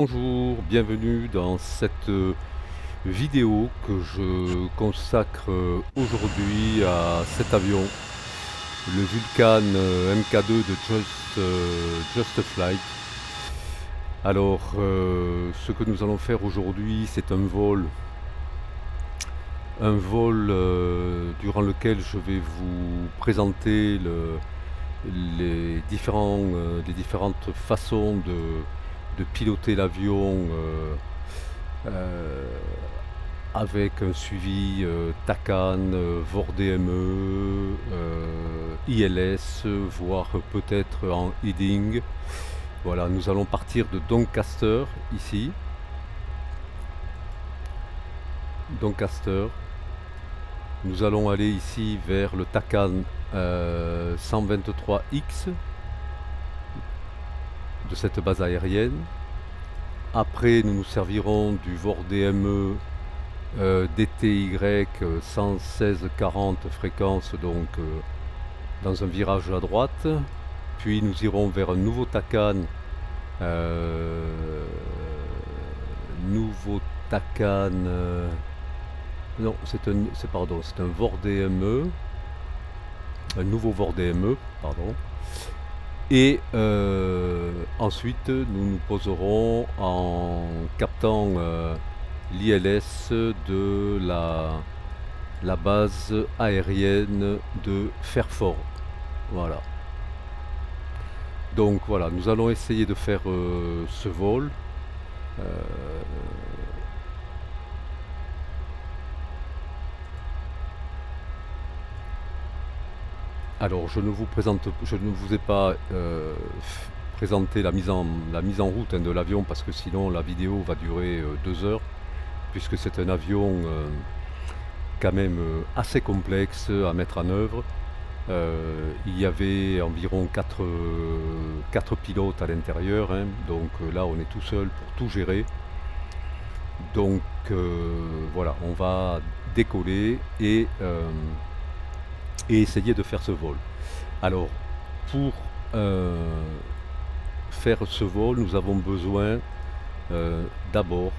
Bonjour, bienvenue dans cette vidéo que je consacre aujourd'hui à cet avion, le Vulcan MK2 de Just Flight. Alors, ce que nous allons faire aujourd'hui, c'est un vol durant lequel je vais vous présenter les différentes façons de piloter l'avion euh, avec un suivi TACAN, VOR DME, ILS, voire peut-être en heading. Voilà, nous allons partir de Doncaster ici. Doncaster. Nous allons aller ici vers le TACAN 123X de cette base aérienne. Après, nous nous servirons du VOR DME DTY 116-40 fréquence, donc dans un virage à droite. Puis nous irons vers un nouveau TACAN. Nouveau TACAN. Non, c'est un VOR DME. Un nouveau VOR DME, pardon. Et ensuite, nous nous poserons en captant l'ILS de la base aérienne de Fairford. Voilà. Donc voilà, nous allons essayer de faire ce vol. Alors, je ne vous ai pas présenté la mise en route de l'avion parce que sinon la vidéo va durer 2 heures, puisque c'est un avion quand même assez complexe à mettre en œuvre. Il y avait environ 4 pilotes à l'intérieur, hein, donc là on est tout seul pour tout gérer. Donc voilà, on va décoller et essayer de faire ce vol. Alors, pour faire ce vol, nous avons besoin d'abord,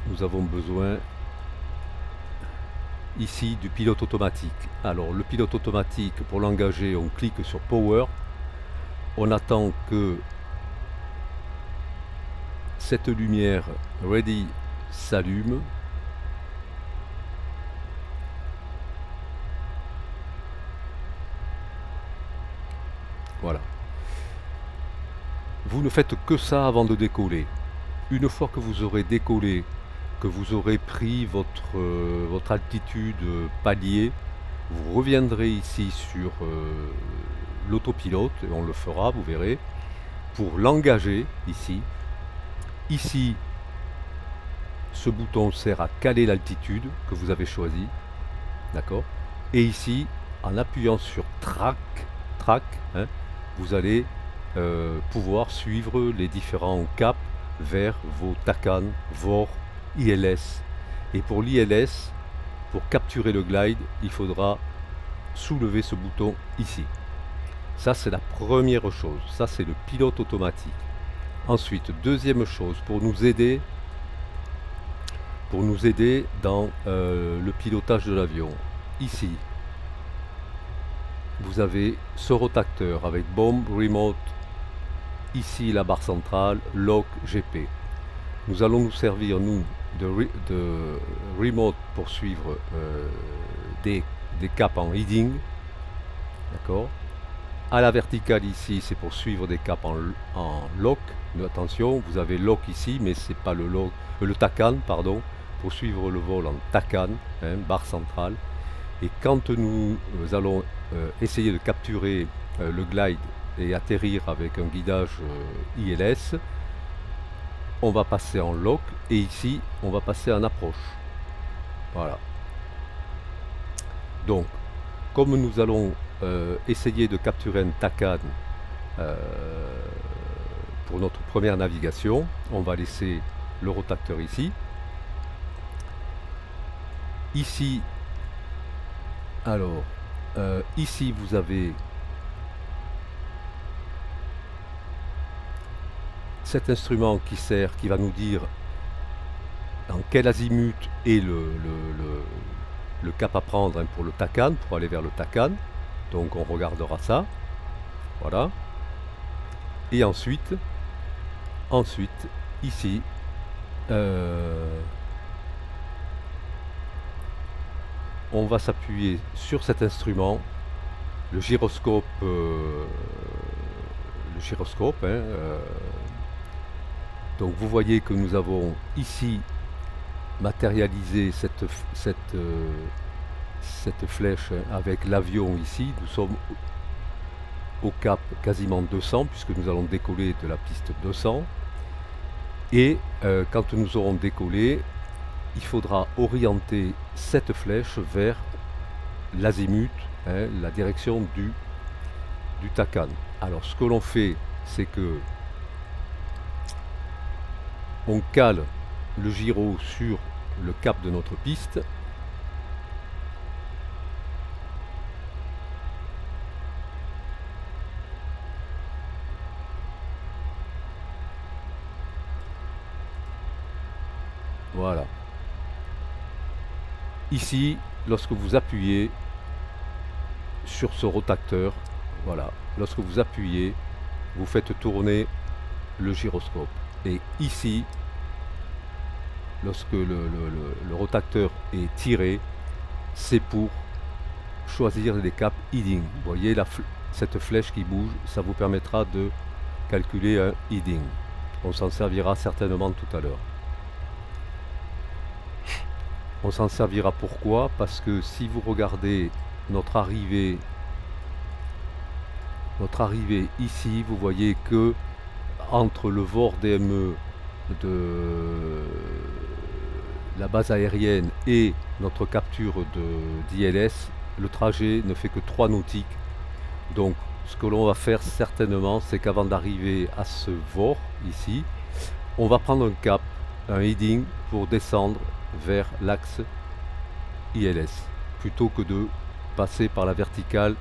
nous avons besoin ici du pilote automatique. Alors, le pilote automatique, pour l'engager, on clique sur Power. On attend que cette lumière Ready s'allume. Voilà. Vous ne faites que ça avant de décoller. Une fois que vous aurez décollé, que vous aurez pris votre altitude palier, vous reviendrez ici sur l'autopilote, et on le fera, vous verrez, pour l'engager ici. Ici, ce bouton sert à caler l'altitude que vous avez choisi, d'accord. Et ici, en appuyant sur Track, hein, vous allez pouvoir suivre les différents caps vers vos TACAN, VOR, ILS. Et pour l'ILS, pour capturer le glide, il faudra soulever ce bouton ici. Ça, c'est la première chose. Ça, c'est le pilote automatique. Ensuite, deuxième chose, pour nous aider dans le pilotage de l'avion. Ici, vous avez ce rotateur avec Bomb Remote. Ici, la barre centrale, Lock GP. Nous allons nous servir, nous, de Remote pour suivre des caps en heading. D'accord. À la verticale ici, c'est pour suivre des caps en lock. Mais attention, vous avez lock ici, mais c'est pas le lock, le TACAN, pardon, pour suivre le vol en TACAN, hein, barre centrale. Et quand nous allons essayer de capturer le glide et atterrir avec un guidage ILS, on va passer en lock et ici, on va passer en approche. Voilà. Donc, comme nous allons essayer de capturer un TACAN pour notre première navigation, on va laisser le rotateur ici. Ici, alors, ici vous avez cet instrument qui va nous dire en quel azimut est le cap à prendre, hein, pour le Takan, pour aller vers le Takan. Donc on regardera ça. Voilà. Et ensuite ici, on va s'appuyer sur cet instrument, le gyroscope, hein, donc vous voyez que nous avons ici matérialisé cette flèche avec l'avion ici. Nous sommes au cap quasiment 200 puisque nous allons décoller de la piste 200. Et quand nous aurons décollé, il faudra orienter cette flèche vers l'azimut, hein, la direction du Takan. Alors ce que l'on fait, c'est que on cale le gyro sur le cap de notre piste. Voilà. Ici, lorsque vous appuyez sur ce rotateur, voilà, lorsque vous appuyez, vous faites tourner le gyroscope. Et ici, lorsque le rotateur est tiré, c'est pour choisir les caps heading. Vous voyez cette flèche qui bouge, ça vous permettra de calculer un heading. On s'en servira certainement tout à l'heure. On s'en servira pourquoi? Parce que si vous regardez notre arrivée ici, vous voyez que entre le VOR DME de la base aérienne et notre capture d'ILS, le trajet ne fait que 3 nautiques. Donc ce que l'on va faire certainement, c'est qu'avant d'arriver à ce VOR ici, on va prendre un cap, un heading pour descendre vers l'axe ILS plutôt que de passer par la verticale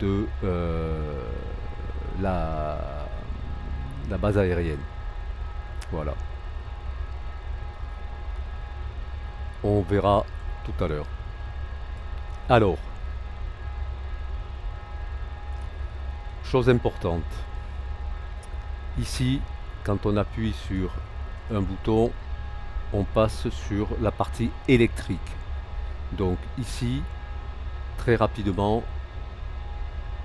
de la base aérienne. Voilà. On verra tout à l'heure. Alors, chose importante, ici, quand on appuie sur un bouton, on passe sur la partie électrique. Donc ici, très rapidement,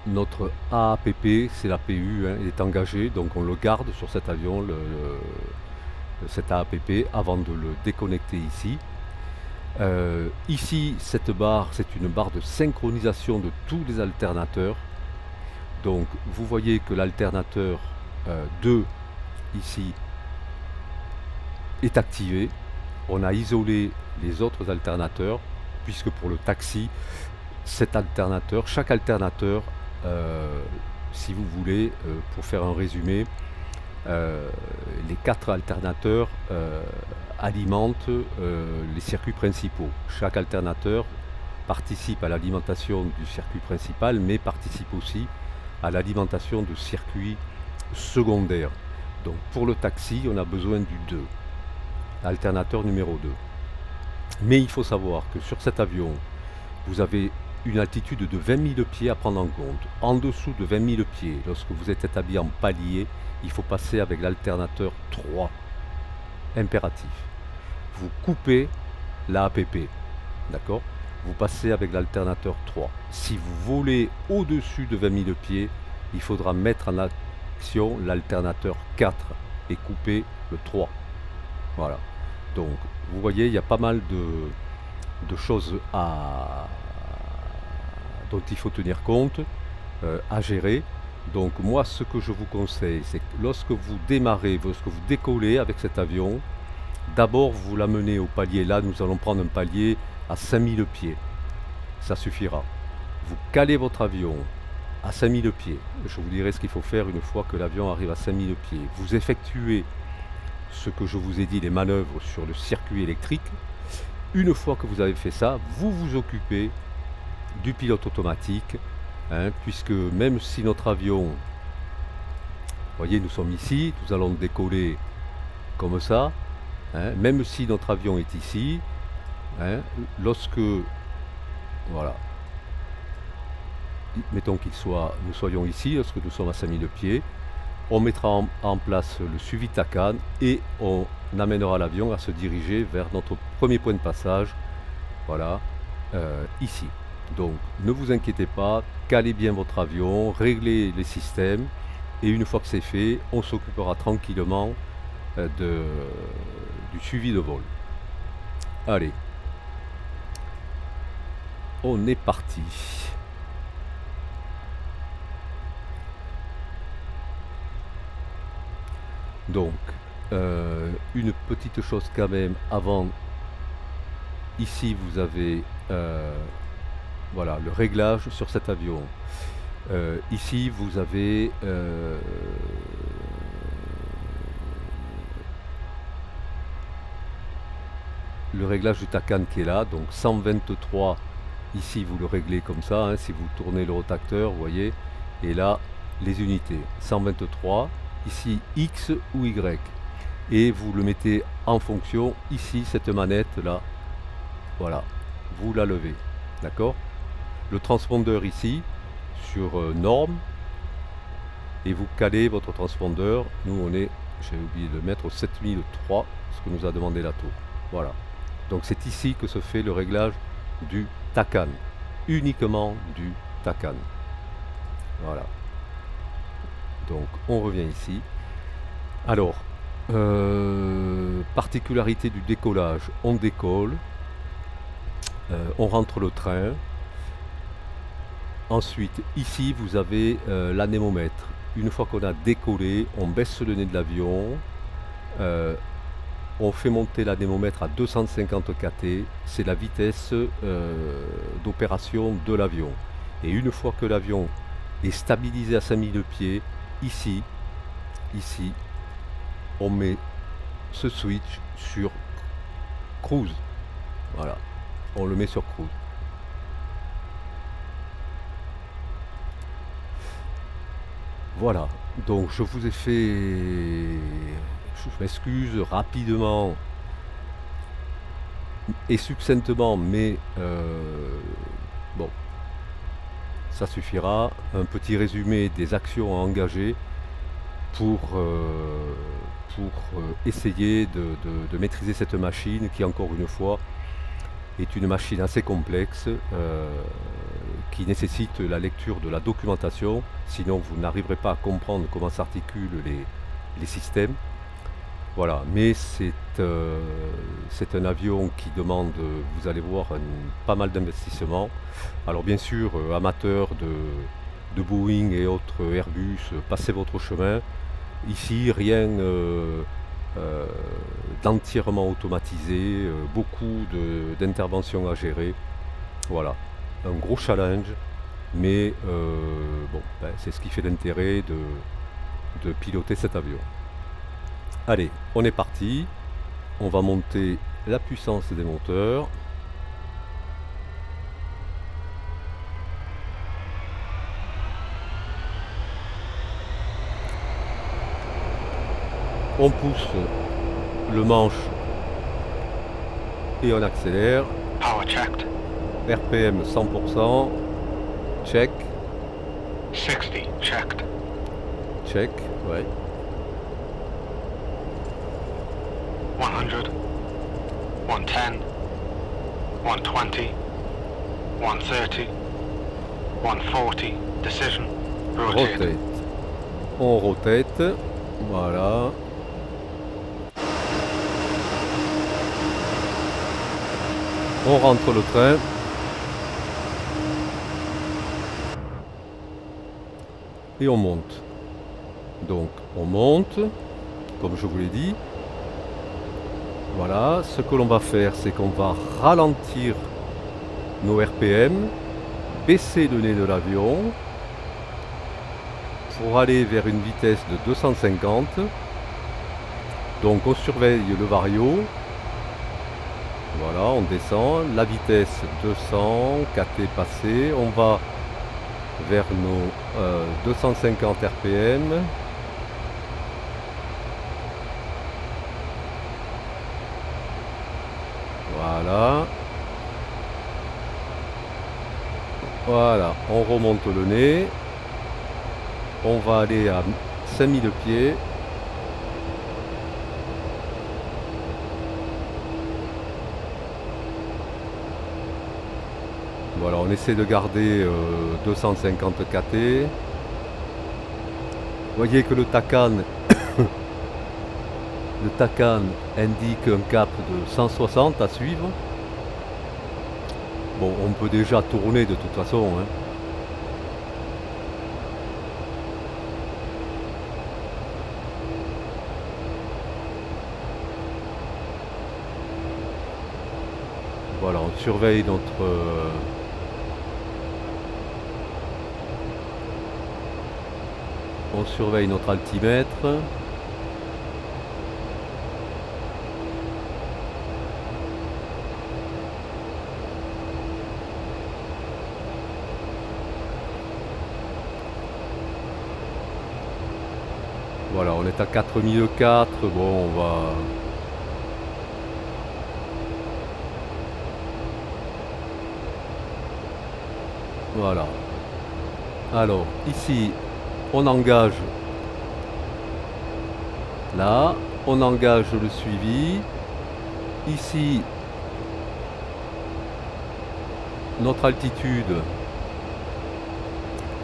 notre AAPP, c'est la PU, hein, il est engagé, donc on le garde sur cet avion, cet AAPP, avant de le déconnecter ici. Ici, cette barre, c'est une barre de synchronisation de tous les alternateurs. Donc vous voyez que l'alternateur 2, ici, est activé. On a isolé les autres alternateurs, puisque pour le taxi, chaque alternateur, si vous voulez, pour faire un résumé, les 4 alternateurs alimentent les circuits principaux. Chaque alternateur participe à l'alimentation du circuit principal, mais participe aussi à l'alimentation de circuits secondaires. Donc pour le taxi, on a besoin du 2. Alternateur numéro 2. Mais il faut savoir que sur cet avion, vous avez une altitude de 20 000 pieds à prendre en compte. En dessous de 20 000 pieds, lorsque vous êtes établi en palier, il faut passer avec l'alternateur 3. Impératif. Vous coupez l'APP. D'accord? Vous passez avec l'alternateur 3. Si vous volez au-dessus de 20 000 pieds, il faudra mettre en action l'alternateur 4 et couper le 3. Voilà. Donc, vous voyez, il y a pas mal de choses dont il faut tenir compte, à gérer. Donc, moi, ce que je vous conseille, c'est que lorsque vous démarrez, lorsque vous décollez avec cet avion, d'abord, vous l'amenez au palier. Là, nous allons prendre un palier à 5000 pieds. Ça suffira. Vous calez votre avion à 5000 pieds. Je vous dirai ce qu'il faut faire une fois que l'avion arrive à 5000 pieds. Vous effectuez ce que je vous ai dit, les manœuvres sur le circuit électrique. Une fois que vous avez fait ça, vous vous occupez du pilote automatique, hein, puisque même si notre avion voyez, nous sommes ici, nous allons décoller comme ça, hein, même si notre avion est ici, hein, lorsque, voilà, mettons nous soyons ici, lorsque nous sommes à 5000 pieds, on mettra en place le suivi TACAN et on amènera l'avion à se diriger vers notre premier point de passage, voilà, ici. Donc ne vous inquiétez pas, calez bien votre avion, réglez les systèmes et une fois que c'est fait, on s'occupera tranquillement du suivi de vol. Allez, on est parti. Donc, une petite chose quand même avant. Ici, vous avez voilà, le réglage sur cet avion. Ici, vous avez le réglage du TACAN qui est là. Donc 123, ici, vous le réglez comme ça. Hein, si vous tournez le rotateur, vous voyez. Et là, les unités. 123, ici, X ou Y. Et vous le mettez en fonction. Ici, cette manette-là, voilà, vous la levez. D'accord? Le transpondeur ici, sur norme, et vous calez votre transpondeur. Nous, on est, j'ai oublié de mettre au 7003, ce que nous a demandé la tour. Voilà. Donc c'est ici que se fait le réglage du TACAN. Uniquement du TACAN. Voilà. Donc on revient ici. Alors, particularité du décollage, on décolle, on rentre le train. Ensuite, ici, vous avez l'anémomètre. Une fois qu'on a décollé, on baisse le nez de l'avion. On fait monter l'anémomètre à 250 kT. C'est la vitesse d'opération de l'avion. Et une fois que l'avion est stabilisé à 5000 pieds, ici, on met ce switch sur cruise. Voilà, on le met sur cruise. Voilà, donc je vous ai fait, je m'excuse, rapidement et succinctement, mais bon, ça suffira. Un petit résumé des actions à engager pour essayer de maîtriser cette machine qui, encore une fois, est une machine assez complexe qui nécessite la lecture de la documentation, sinon vous n'arriverez pas à comprendre comment s'articulent les systèmes. Voilà, mais c'est un avion qui demande, vous allez voir, pas mal d'investissement. Alors bien sûr, amateurs de Boeing et autres Airbus, passez votre chemin. Ici, rien d'entièrement automatisé, beaucoup d'interventions à gérer. Voilà, un gros challenge, mais bon, ben, c'est ce qui fait l'intérêt de piloter cet avion. Allez, on est parti. On va monter la puissance des moteurs. On pousse le manche et on accélère. Power checked. RPM 100%. Check. 60 checked. Check, ouais. 100. 110. 120. 130. 140. Decision. Rotate. Rotate. On rotate. Voilà. On rentre le train. Et on monte. Donc on monte, comme je vous l'ai dit. Voilà, ce que l'on va faire, c'est qu'on va ralentir nos RPM, baisser le nez de l'avion pour aller vers une vitesse de 250. Donc on surveille le vario. Voilà, on descend, la vitesse 200, KT passé, on va vers nos 250 RPM. Voilà. Voilà, on remonte le nez. On va aller à 5000 pieds. Voilà, on essaie de garder 250 kT. Vous voyez que le Tacan indique un cap de 160 à suivre. Bon, on peut déjà tourner de toute façon, hein. Voilà, on surveille notre altimètre. Voilà, on est à 4004. Bon, on va... Voilà. Alors, ici, on engage là, on engage le suivi. Ici, notre altitude,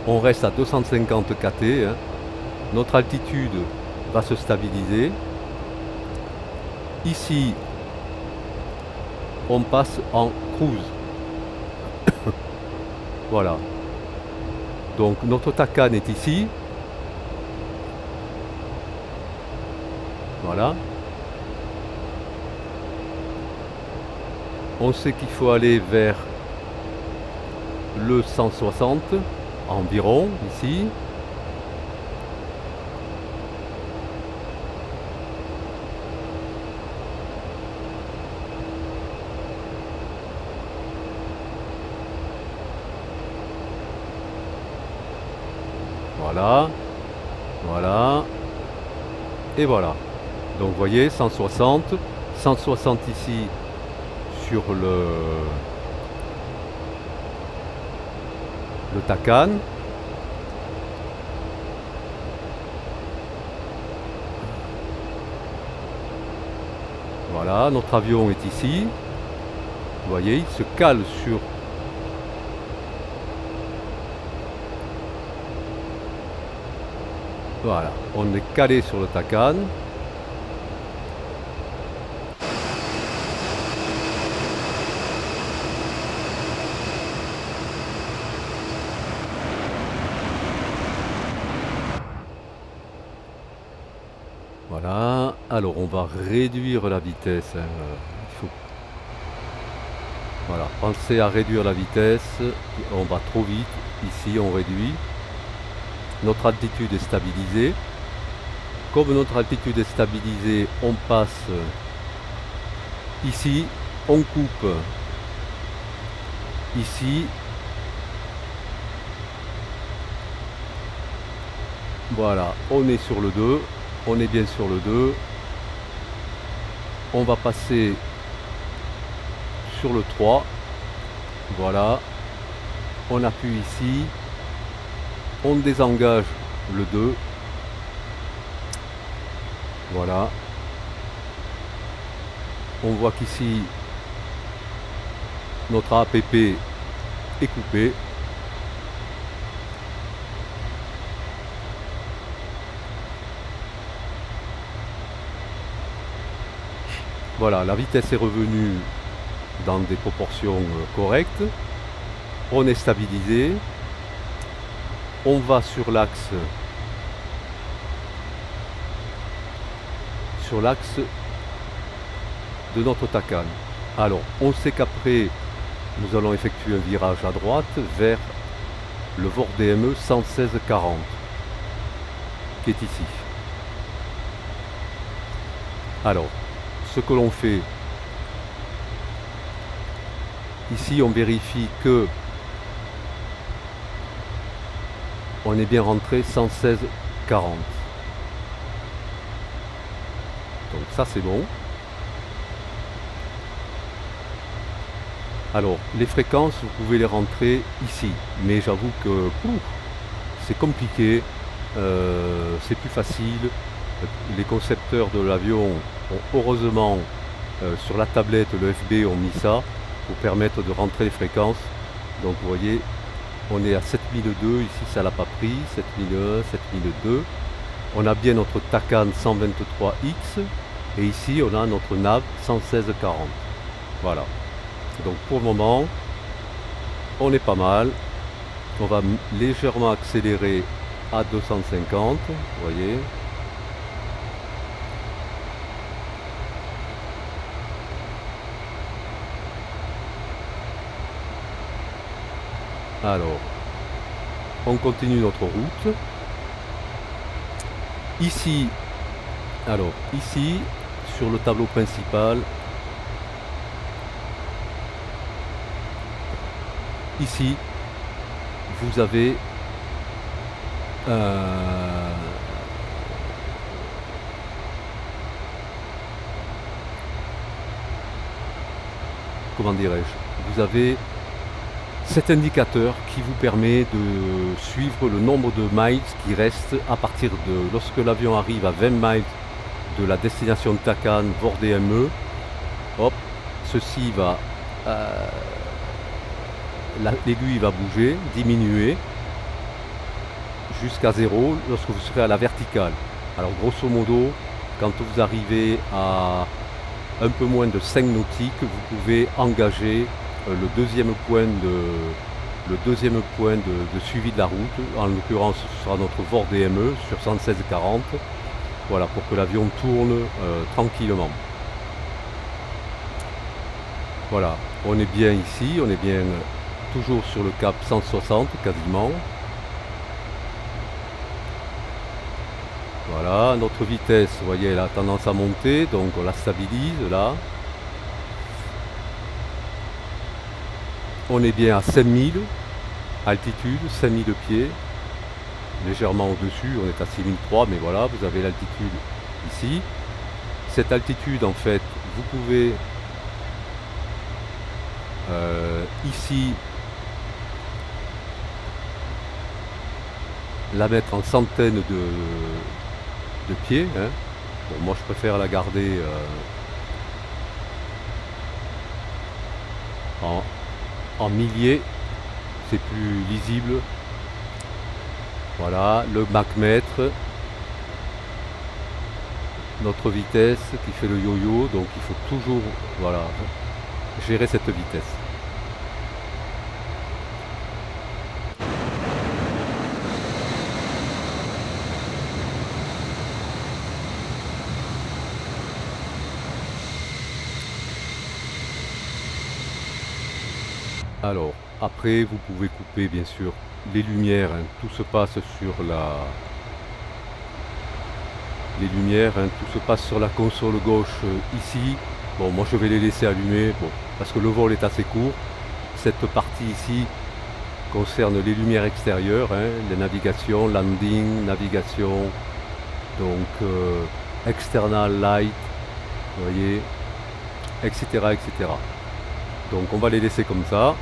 on reste à 250 kT, hein. Notre altitude va se stabiliser. Ici, on passe en cruise. Voilà. Donc notre Tacan est ici. Voilà. On sait qu'il faut aller vers le 160 environ, ici. Voilà, voilà, et voilà. Donc vous voyez, 160 ici sur le Tacan. Voilà, notre avion est ici. Vous voyez, il se cale sur... Voilà, on est calé sur le Tacan. Voilà, alors on va réduire la vitesse, hein. Il faut... Voilà, pensez à réduire la vitesse, on va trop vite, ici on réduit. Notre altitude est stabilisée. Comme notre altitude est stabilisée, on passe ici, on coupe ici. Voilà, on est sur le 2, on est bien sur le 2. On va passer sur le 3. Voilà, on appuie ici. On désengage le 2. Voilà. On voit qu'ici, notre APP est coupé. Voilà, la vitesse est revenue dans des proportions correctes. On est stabilisé. On va sur l'axe de notre Tacan. Alors, on sait qu'après, nous allons effectuer un virage à droite vers le VOR DME 11640 qui est ici. Alors, ce que l'on fait ici, on vérifie que on est bien rentré 11640. Donc ça c'est bon. Alors, les fréquences, vous pouvez les rentrer ici, mais j'avoue que c'est compliqué, c'est plus facile. Les concepteurs de l'avion ont heureusement sur la tablette, le FB ont mis ça pour permettre de rentrer les fréquences. Donc vous voyez, on est à 7002, ici ça l'a pas pris, 7001, 7002. On a bien notre TACAN 123X et ici on a notre nav 11640. Voilà. Donc pour le moment, on est pas mal. On va légèrement accélérer à 250, vous voyez. Alors, on continue notre route. Ici, alors ici, sur le tableau principal, ici, vous avez comment dirais-je, vous avez cet indicateur qui vous permet de suivre le nombre de miles qui restent à partir de lorsque l'avion arrive à 20 miles de la destination TACAN VOR-DME. Hop, ceci va l'aiguille va bouger, diminuer jusqu'à 0 lorsque vous serez à la verticale. Alors grosso modo, quand vous arrivez à un peu moins de 5 nautiques, vous pouvez engager le deuxième point de suivi de la route. En l'occurrence, ce sera notre VOR-DME sur 11640. Voilà, pour que l'avion tourne tranquillement. Voilà, on est bien ici, on est bien toujours sur le cap 160 quasiment. Voilà, notre vitesse, vous voyez, elle a tendance à monter, donc on la stabilise là. On est bien à 5000 altitude, 5000 pieds, légèrement au-dessus, on est à 6003, mais voilà, vous avez l'altitude ici. Cette altitude, en fait, vous pouvez ici la mettre en centaines de pieds. Hein. Bon, moi, je préfère la garder en milliers, c'est plus lisible. Voilà, le Mach-mètre, notre vitesse qui fait le yo-yo, donc il faut toujours voilà, gérer cette vitesse. Alors, après, vous pouvez couper bien sûr les lumières, hein, tout se passe sur les lumières, hein, tout se passe sur la console gauche ici. Bon, moi je vais les laisser allumer, bon, parce que le vol est assez court. Cette partie ici concerne les lumières extérieures, hein, les navigations, landing, navigation, donc external light, vous voyez, etc., etc. Donc on va les laisser comme ça.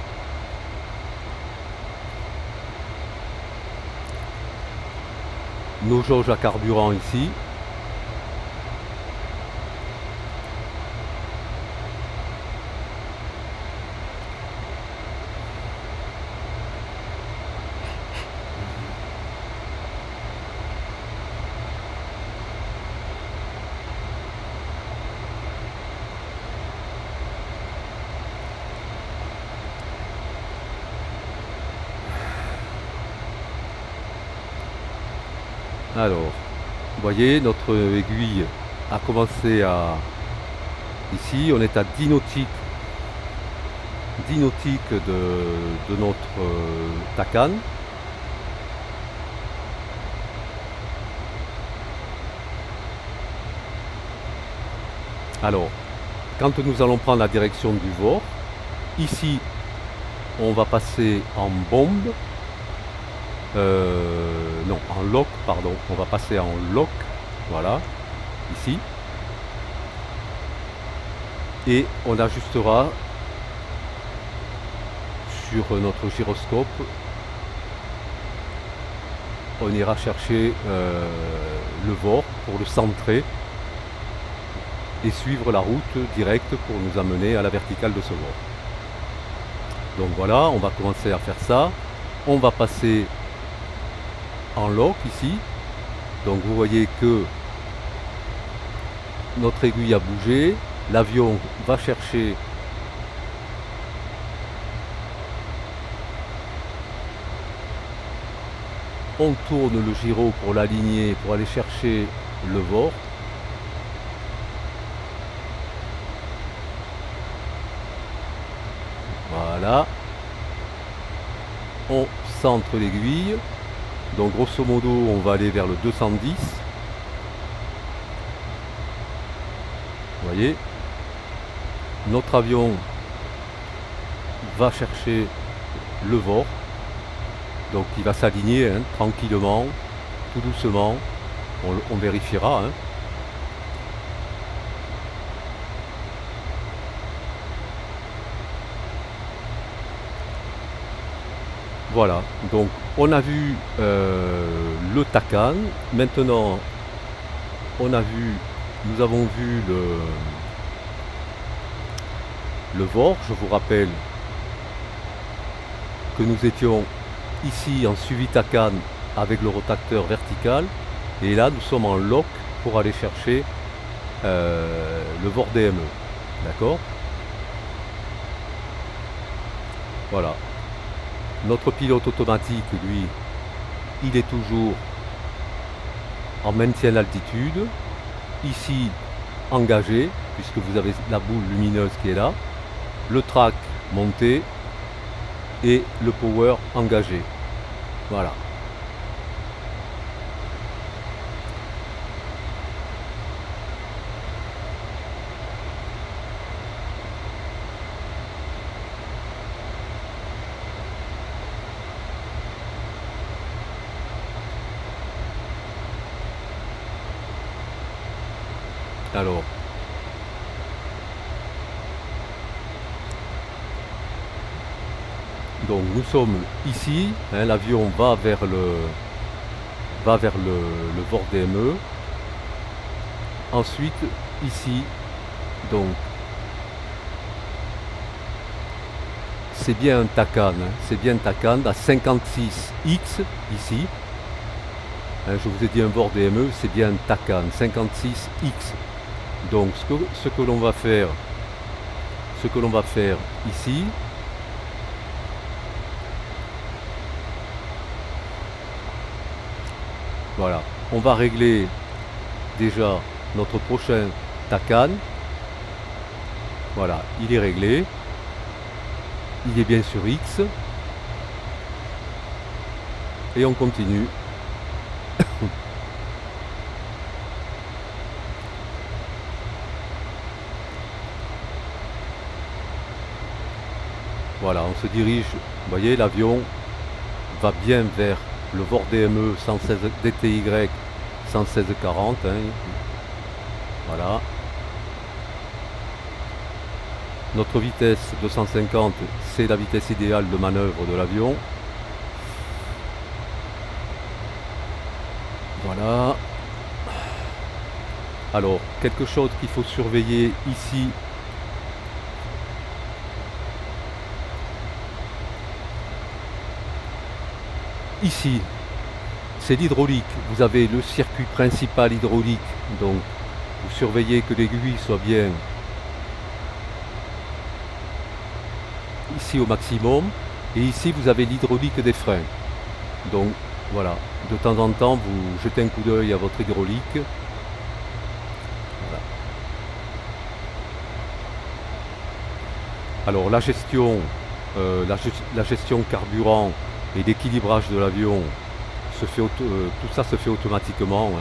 Nos jauges à carburant ici. Alors, vous voyez, notre aiguille a commencé à... Ici, on est à 10 nautiques. 10 nautiques de notre TACAN. Alors, quand nous allons prendre la direction du VOR, ici, on va passer en bombe. Non, en lock, pardon. On va passer en lock, voilà, ici. Et on ajustera sur notre gyroscope, on ira chercher le VOR pour le centrer et suivre la route directe pour nous amener à la verticale de ce VOR. Donc voilà, on va commencer à faire ça. On va passer en lock ici. Donc vous voyez que notre aiguille a bougé. L'avion va chercher on tourne le gyro pour l'aligner, pour aller chercher le VOR. Voilà. On centre l'aiguille. Donc grosso modo, on va aller vers le 210. Vous voyez, notre avion va chercher le VOR. Donc il va s'aligner tranquillement, tout doucement. On vérifiera. Voilà, donc on a vu le TACAN. Maintenant, nous avons vu le VOR. Je vous rappelle que nous étions ici en suivi TACAN avec le rotateur vertical. Et là, nous sommes en lock pour aller chercher le VOR DME. D'accord ? Voilà. Notre pilote automatique, lui, il est toujours en maintien d'altitude. Ici, engagé, puisque vous avez la boule lumineuse qui est là. Le track monté et le power engagé. Voilà. Alors, donc nous sommes ici, l'avion va vers le VOR DME. Ensuite, ici, donc c'est bien un TACAN, c'est bien un TACAN à 56X ici. Je vous ai dit un VOR DME, c'est bien un TACAN 56X. Donc ce que l'on va faire ici, voilà, on va régler déjà notre prochain TACAN. Voilà, il est réglé, il est bien sur X, et on continue. Voilà, on se dirige, vous voyez, l'avion va bien vers le VOR DME 116 DTY 11640. Voilà. Notre vitesse 250, c'est la vitesse idéale de manœuvre de l'avion. Voilà. Alors, quelque chose qu'il faut surveiller ici. Ici, c'est l'hydraulique. Vous avez le circuit principal hydraulique. Donc, vous surveillez que l'aiguille soit bien ici au maximum. Et ici, vous avez l'hydraulique des freins. Donc, voilà. De temps en temps, vous jetez un coup d'œil à votre hydraulique. Voilà. Alors, la gestion carburant et l'équilibrage de l'avion, tout ça se fait automatiquement.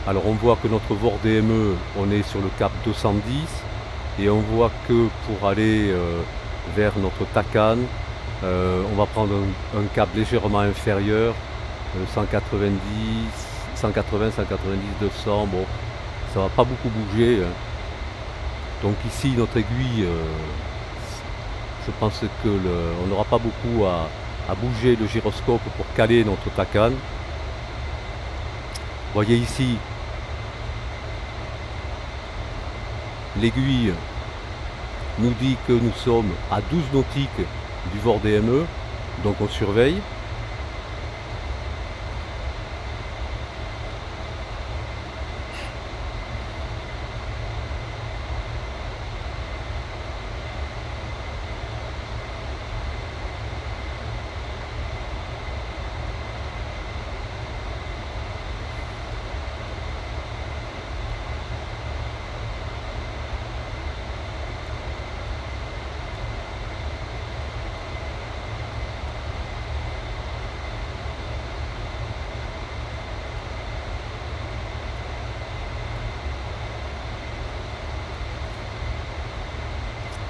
Alors on voit que notre VOR DME, on est sur le cap 210 et on voit que pour aller vers notre Takan. On va prendre un cap légèrement inférieur, 190, 180, 190, 200, bon, ça va pas beaucoup bouger, hein. Donc ici notre aiguille, je pense que on n'aura pas beaucoup à bouger le gyroscope pour caler notre Takan. Vous voyez ici, l'aiguille nous dit que nous sommes à 12 nautiques du VOR DME, donc on surveille.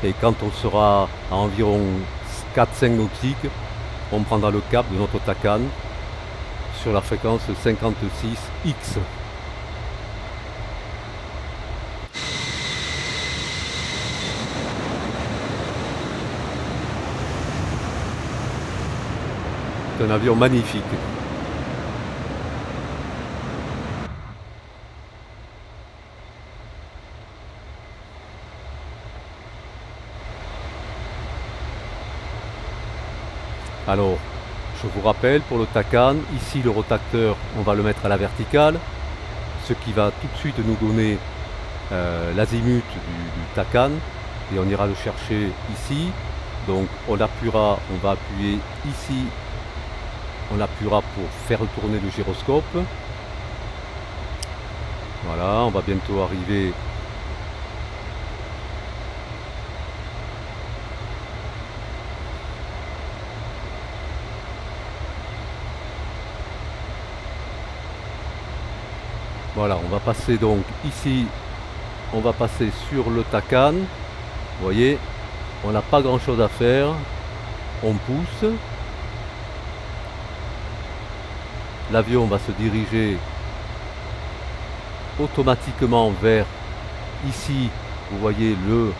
Et quand on sera à environ 4-5 nautiques, on prendra le cap de notre Takan sur la fréquence 56X. C'est un avion magnifique. Alors, je vous rappelle, pour le Takan, ici le rotateur, on va le mettre à la verticale, ce qui va tout de suite nous donner l'azimut du Takan, et on ira le chercher ici. Donc on appuiera, on va appuyer ici, on appuiera pour faire tourner le gyroscope. Voilà, on va bientôt arriver. Voilà, on va passer donc ici, on va passer sur le Takan. Vous voyez, on n'a pas grand chose à faire. On pousse. L'avion va se diriger automatiquement vers ici. Vous voyez le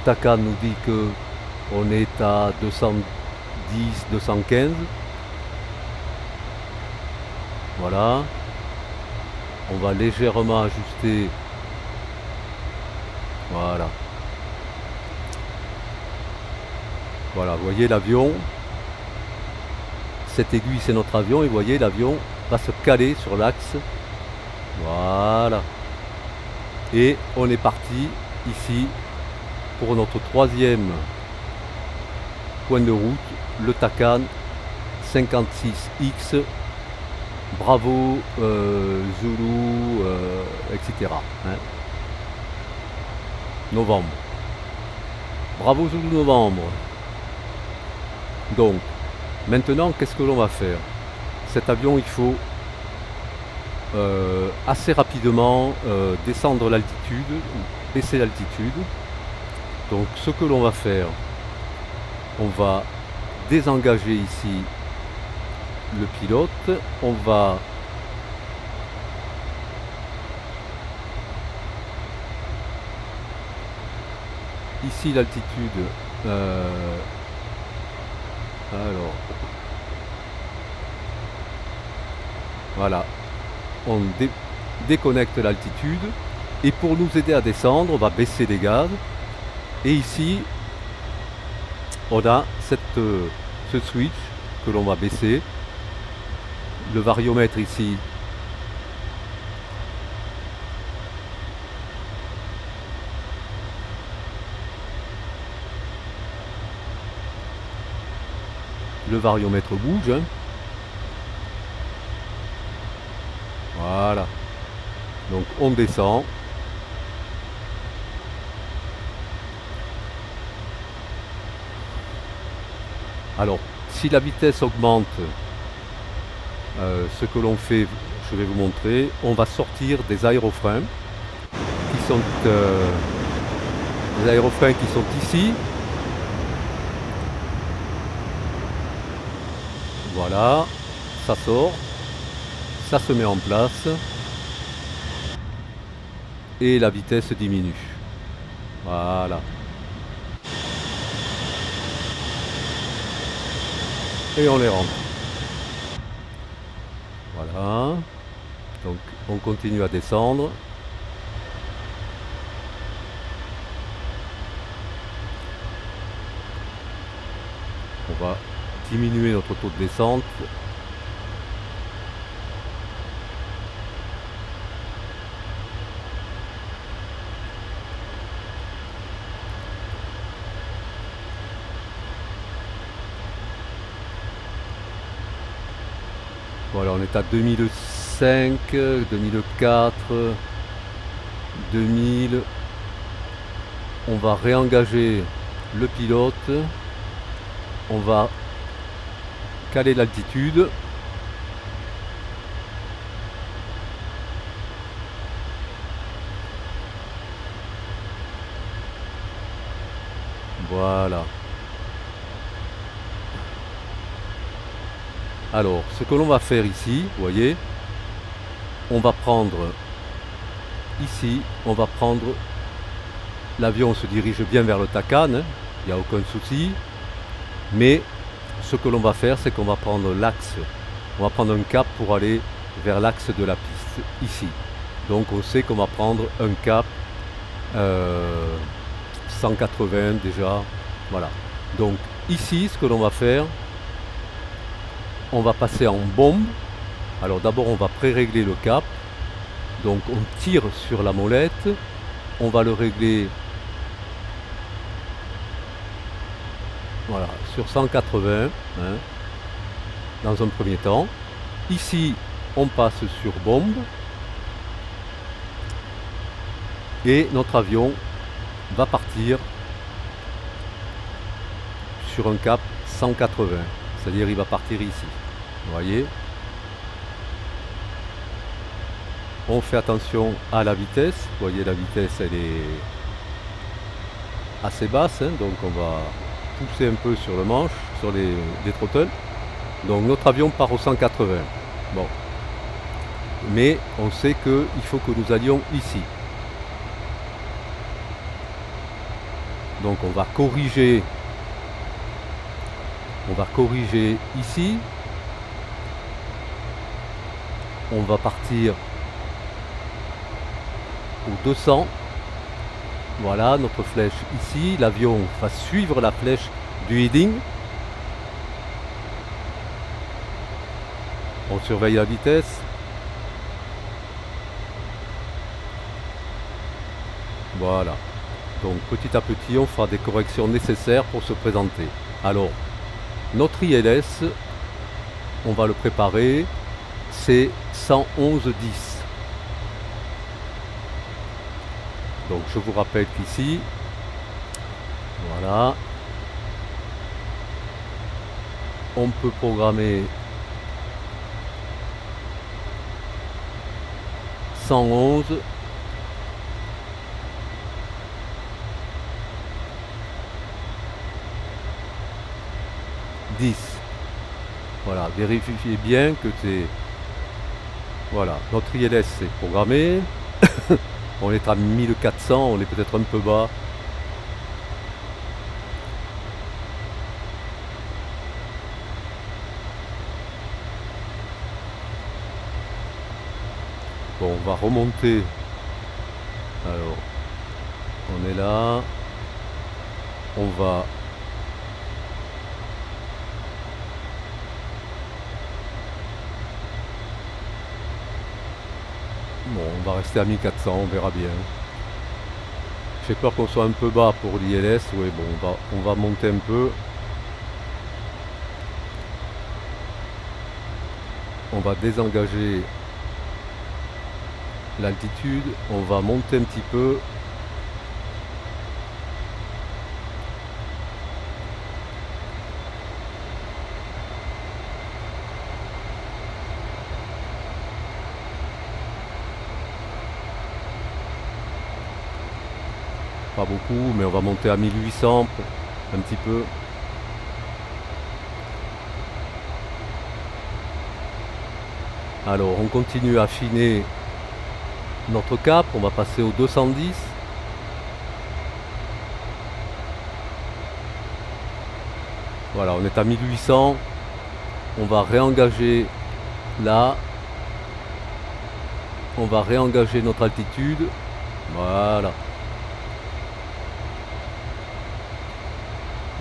Takan nous dit que on est à 210, 215. Voilà, on va légèrement ajuster, voilà, voilà, vous voyez l'avion, cette aiguille c'est notre avion et vous voyez l'avion va se caler sur l'axe, voilà, et on est parti ici pour notre troisième point de route, le Takan 56X. Bravo, Zulu, etc. Hein. Novembre. Bravo Zulu Novembre. Donc, maintenant, qu'est-ce que l'on va faire? Cet avion, il faut assez rapidement descendre l'altitude, ou baisser l'altitude. Donc, ce que l'on va faire, on va désengager ici le pilote, on va ici l'altitude, alors voilà, on déconnecte l'altitude et pour nous aider à descendre on va baisser les gaz et ici on a ce switch que l'on va baisser. Le variomètre ici, le variomètre bouge, hein. Voilà, donc on descend. Alors si la vitesse augmente, ce que l'on fait, je vais vous montrer, on va sortir des aérofreins qui sont les aérofreins qui sont ici. Voilà, ça sort, ça se met en place et la vitesse diminue. Voilà. Et on les rentre. Voilà. Donc on continue à descendre. On va diminuer notre taux de descente. Voilà, on est à 2005, 2004, 2000. On va réengager le pilote. On va caler l'altitude. Voilà. Alors, ce que l'on va faire ici, vous voyez, on va prendre ici, on va prendre l'avion se dirige bien vers le Takan, hein, il n'y a aucun souci, mais ce que l'on va faire, c'est qu'on va prendre l'axe, on va prendre un cap pour aller vers l'axe de la piste, ici. Donc on sait qu'on va prendre un cap 180 déjà, voilà. Donc ici, ce que l'on va faire, on va passer en bombe. Alors d'abord on va pré-régler le cap. Donc on tire sur la molette. On va le régler, voilà, sur 180 hein, dans un premier temps. Ici on passe sur bombe. Et notre avion va partir sur un cap 180. C'est-à-dire il va partir ici. Vous voyez, on fait attention à la vitesse. Vous voyez, la vitesse elle est assez basse, hein, donc on va pousser un peu sur le manche, sur les throttles. Donc notre avion part au 180. Bon, mais on sait qu'il faut que nous allions ici. Donc on va corriger ici. On va partir au 200. Voilà notre flèche ici. L'avion va suivre la flèche du heading. On surveille la vitesse. Voilà. Donc petit à petit, on fera des corrections nécessaires pour se présenter. Alors, notre ILS, on va le préparer. C'est 111,10. Donc je vous rappelle qu'ici, voilà, on peut programmer 111, voilà, vérifiez bien que c'est... Voilà, notre ILS est programmé. On est à 1400, on est peut-être un peu bas. Bon, on va remonter. Alors, on est là. On va... Bon, on va rester à 1400, on verra bien. J'ai peur qu'on soit un peu bas pour l'ILS. Oui, bon, on va monter un peu. On va désengager l'altitude. On va monter un petit peu. pas beaucoup, mais on va monter à 1800 un petit peu. Alors on continue à affiner notre cap, on va passer au 210. Voilà, on est à 1800, on va réengager là, on va réengager notre altitude, voilà.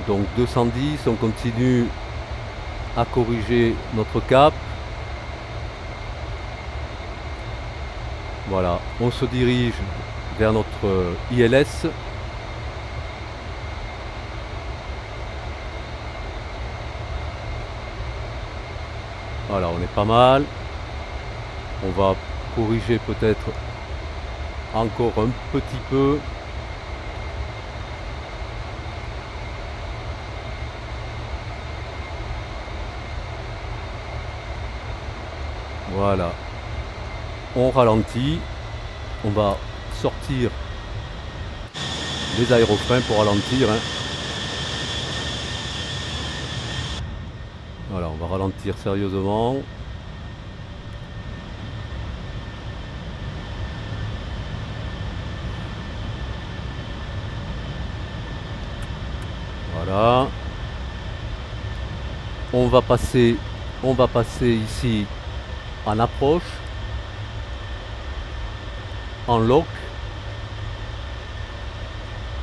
Donc 210, on continue à corriger notre cap. Voilà, on se dirige vers notre ILS. Voilà, on est pas mal. On va corriger peut-être encore un petit peu. Voilà. On ralentit. On va sortir les aérofreins pour ralentir. Hein. Voilà, on va ralentir sérieusement. Voilà. On va passer ici en approche, en lock.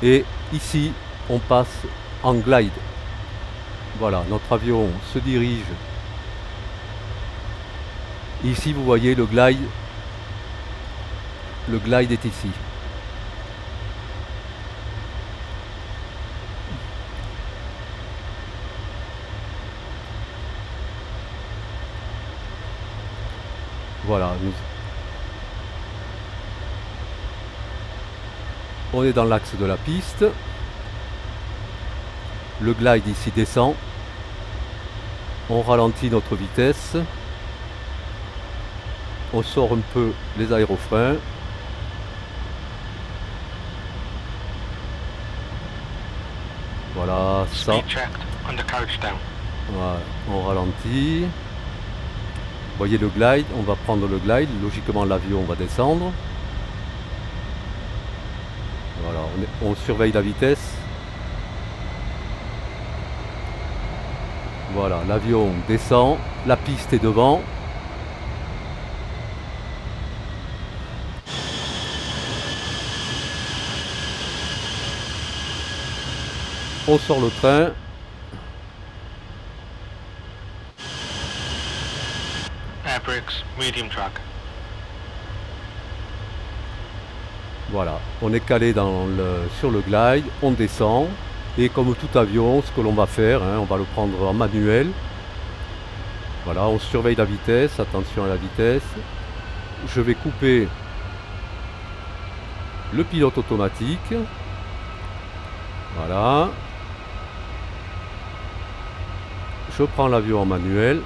Et ici, on passe en glide. Voilà, notre avion se dirige. Ici, vous voyez le glide. Le glide est ici. Voilà. On est dans l'axe de la piste. Le glide ici descend. On ralentit notre vitesse. On sort un peu les aérofreins. Voilà, ça. Voilà, on ralentit. Vous voyez le glide, on va prendre le glide. Logiquement, l'avion va descendre. Voilà, on surveille la vitesse. Voilà, l'avion descend. La piste est devant. On sort le train. Airbricks, medium track. Voilà, on est calé sur le glide, on descend. Et comme tout avion, ce que l'on va faire, hein, on va le prendre en manuel. Voilà, on surveille la vitesse, attention à la vitesse. Je vais couper le pilote automatique. Voilà. Je prends l'avion en manuel.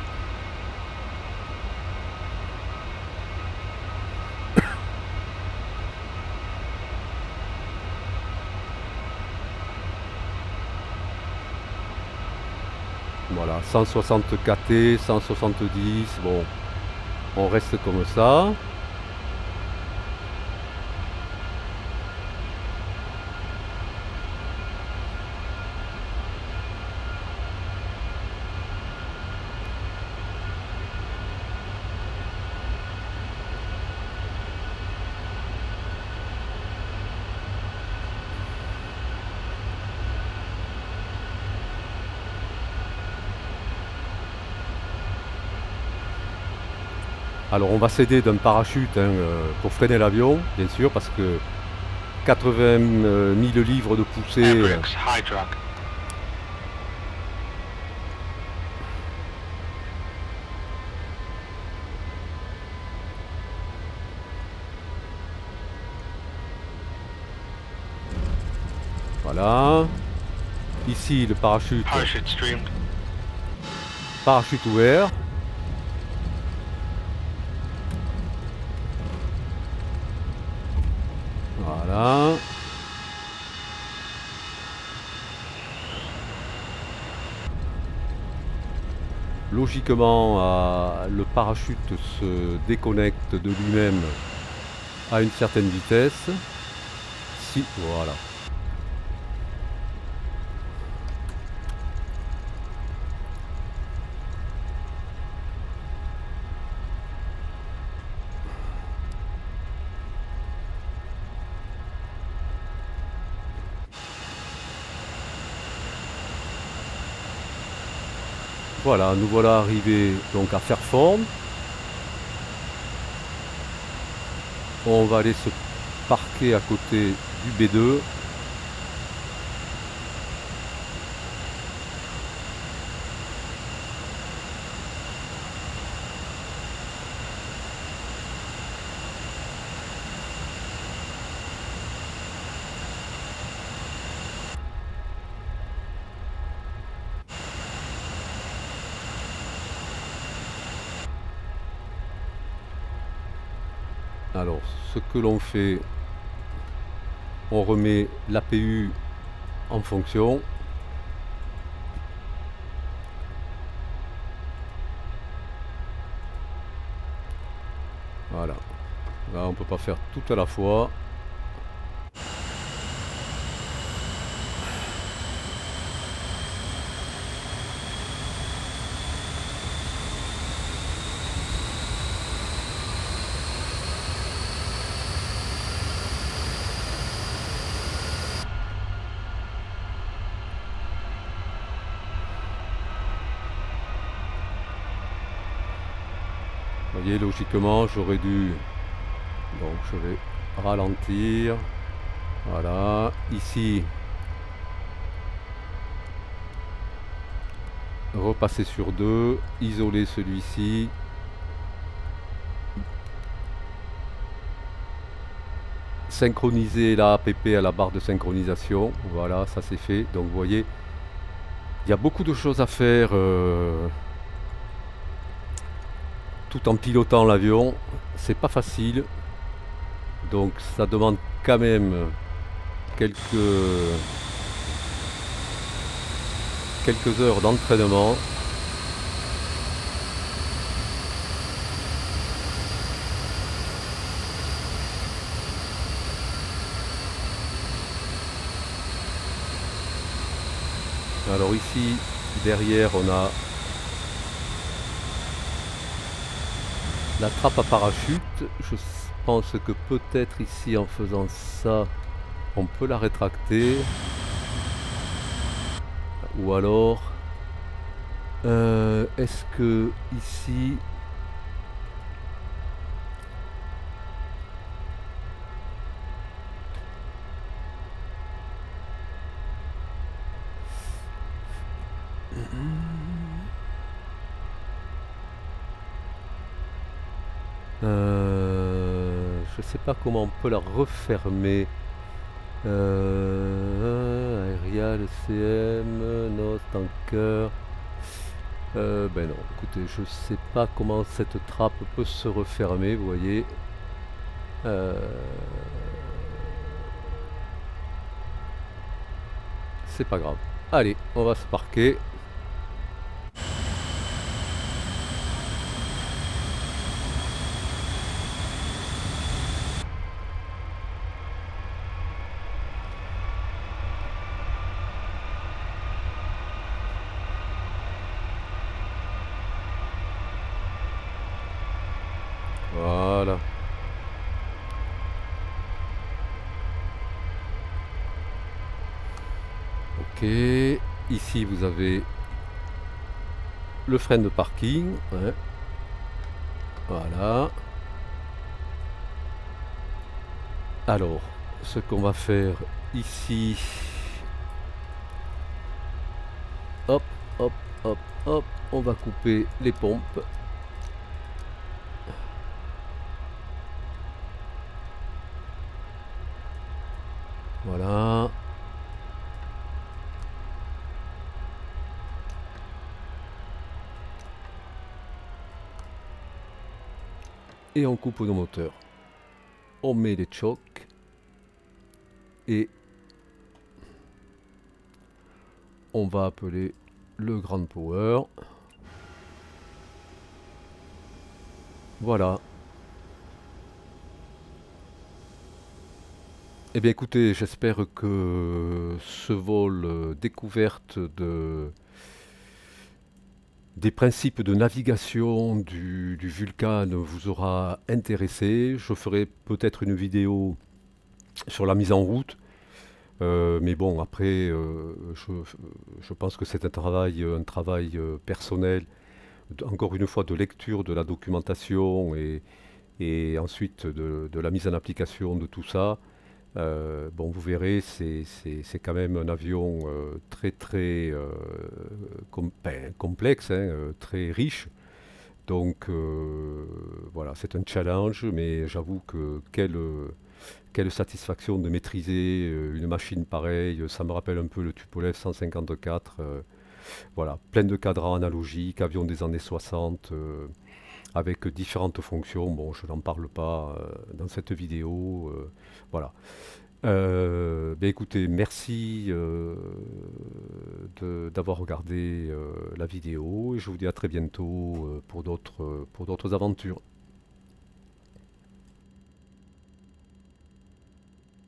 Voilà, 160 KT, 170, bon, on reste comme ça. Alors on va s'aider d'un parachute pour freiner l'avion, bien sûr, parce que 80 000 livres de poussée. Airbricks, high drag. Voilà. Ici le parachute. Parachute streamed. Parachute ouvert. Voilà. logiquement, le parachute se déconnecte de lui-même à une certaine vitesse. Si, voilà. Voilà, nous voilà arrivés donc à Fairform. On va aller se parquer à côté du B2. Alors, ce que l'on fait, on remet l'APU en fonction. Voilà. Là, on ne peut pas faire tout à la fois. Vous voyez, logiquement, j'aurais dû... Donc, je vais ralentir. Voilà. Ici, repasser sur 2, isoler celui-ci. Synchroniser la APP à la barre de synchronisation. Voilà, ça c'est fait. Donc, vous voyez, il y a beaucoup de choses à faire tout en pilotant l'avion. C'est pas facile. Donc, ça demande quand même quelques heures d'entraînement. Alors ici, derrière, on a la trappe à parachute. Je pense que peut-être ici, en faisant ça, on peut la rétracter. Ou alors, est-ce que ici... je sais pas comment on peut la refermer. Aerial, CM, no tanker. Ben non, écoutez, je sais pas comment cette trappe peut se refermer, vous voyez. C'est pas grave. Allez, on va se parquer. Voilà. Ok. Ici, vous avez le frein de parking. Ouais. Voilà. Alors, ce qu'on va faire ici... Hop, hop, hop, hop. On va couper les pompes. Voilà. Et on coupe nos moteurs. On met les chocs. Et on va appeler le Grand Power. Voilà. Eh bien écoutez, j'espère que ce vol découverte des principes de navigation du Vulcain vous aura intéressé. Je ferai peut-être une vidéo sur la mise en route. Mais bon, après, je pense que c'est un travail personnel, encore une fois, de lecture de la documentation et ensuite de la mise en application de tout ça. Bon, vous verrez, c'est quand même un avion très très ben, complexe, hein, très riche. Donc voilà, c'est un challenge, mais j'avoue que quelle satisfaction de maîtriser une machine pareille. Ça me rappelle un peu le Tupolev 154. Voilà, plein de cadrans analogiques, avion des années 60, avec différentes fonctions. Bon, je n'en parle pas dans cette vidéo. Voilà. Ben écoutez, merci d'avoir regardé la vidéo et je vous dis à très bientôt pour d'autres aventures.